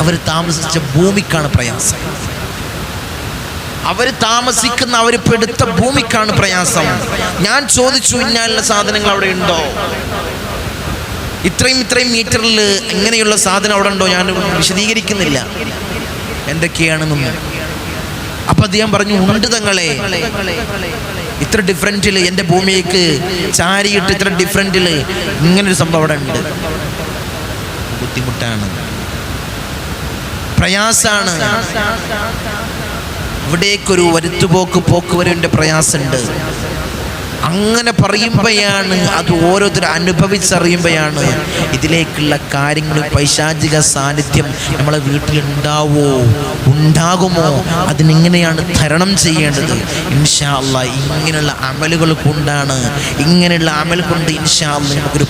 അവർ താമസിച്ച ഭൂമിക്കാണ് പ്രയാസം, അവർ താമസിക്കുന്ന അവർ പെടുത്ത ഭൂമിക്കാണ് പ്രയാസം. ഞാൻ ചോദിച്ചു, ഇന്നാലുള്ള സാധനങ്ങൾ അവിടെ ഉണ്ടോ, ഇത്രയും മീറ്ററിൽ ഇങ്ങനെയുള്ള സാധനം അവിടെ ഉണ്ടോ? ഞാൻ വിശദീകരിക്കുന്നില്ല എന്തൊക്കെയാണെന്നൊന്നും. അപ്പം അദ്ദേഹം പറഞ്ഞു, ഉണ്ട് തങ്ങളെ, ഇത്ര ഡിഫറൻറ്റിൽ എൻ്റെ ഭൂമിക്ക് ചാരിയിട്ട് ഇത്ര ഡിഫറൻറ്റിൽ ഇങ്ങനൊരു സംഭവം അവിടെ ഉണ്ട്. ബുദ്ധിമുട്ടാണ്, പ്രയാസാണ്. ഇവിടേക്കൊരു പോക്കുവരവിൻ്റെ പ്രയാസമുണ്ട്. അങ്ങനെ പറയുമ്പോഴാണ്, അത് ഓരോരുത്തർ അനുഭവിച്ചറിയുമ്പോഴാണ് ഇതിലേക്കുള്ള കാര്യങ്ങൾ, പൈശാചിക സാന്നിധ്യം നമ്മളെ വീട്ടിലുണ്ടാകുമോ, അതിനെങ്ങനെയാണ് തരണം ചെയ്യേണ്ടത്. ഇൻഷാ അല്ലാഹ് ഇങ്ങനെയുള്ള അമലുകൾ കൊണ്ടാണ്, ഇങ്ങനെയുള്ള അമൽ കൊണ്ട് ഇൻഷാ അല്ലാഹ് നമുക്കൊരു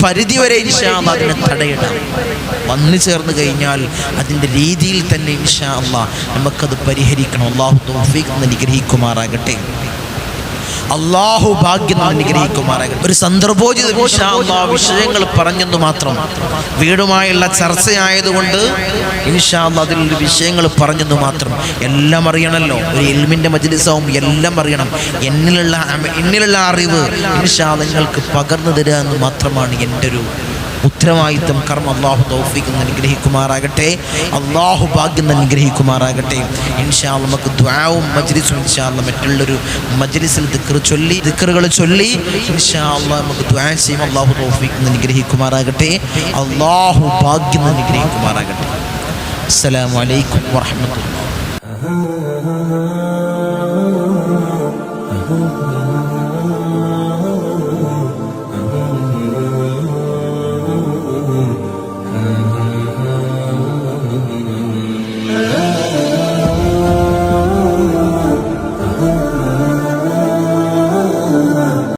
പരിധിവരെ ഇൻഷാ അല്ലാഹ് അതിനെ തടയിടാം. വന്നു ചേർന്ന് കഴിഞ്ഞാൽ അതിൻ്റെ രീതിയിൽ തന്നെ ഇൻഷാ അല്ലാഹ് നമുക്കത് പരിഹരിക്കണം. അല്ലാഹു തൗഫീഖ് അനുഗ്രഹിക്കുമാറാകട്ടെ. അള്ളാഹു ഭാഗ്യം അനുഗ്രഹിക്കുമാറാകട്ടെ. ഒരു സന്ദർഭോചിത വിഷയങ്ങൾ പറഞ്ഞെന്ന് മാത്രം, വീടുമായുള്ള ചർച്ചയായതുകൊണ്ട് ഇൻഷാ അല്ലാഹ് അതിലുള്ള വിഷയങ്ങൾ പറഞ്ഞെന്ന് മാത്രം. എല്ലാം അറിയണമല്ലോ, ഒരു ഇൽമിൻ്റെ മജ്‌ലിസാവും, എല്ലാം അറിയണം. എന്നിലുള്ള അറിവ് ഇൻഷാ അല്ലാഹ് നിങ്ങൾക്ക് പകർന്നു തരിക എന്ന് മാത്രമാണ് എൻ്റെ ഒരു ഉത്തരവാദിത്വം, കർമ്മ. അള്ളാഹു തൗഫീഖ് അനുഗ്രഹിക്കുമാറാകട്ടെ. അള്ളാഹു ഭാഗ്യം അനുഗ്രഹിക്കുമാറാകട്ടെ. ഇൻഷാ അല്ലാഹ് നമുക്ക് ദുആവും മജ്‌ലിസും ഇൻഷാ അല്ലാഹ് മറ്റുള്ളൊരു മജ്‌ലിസിൽ ദിക്റുകൾ ചൊല്ലി ഇൻഷാ അല്ലാഹ് നമുക്ക് ദുആ ചെയ്യും. അള്ളാഹു തൗഫീഖ് അനുഗ്രഹിക്കുമാറാകട്ടെ. അള്ളാഹു ഭാഗ്യം അനുഗ്രഹിക്കുമാറാകട്ടെ. അസ്സലാമു അലൈക്കും വറഹ്മത്തുള്ളാഹി.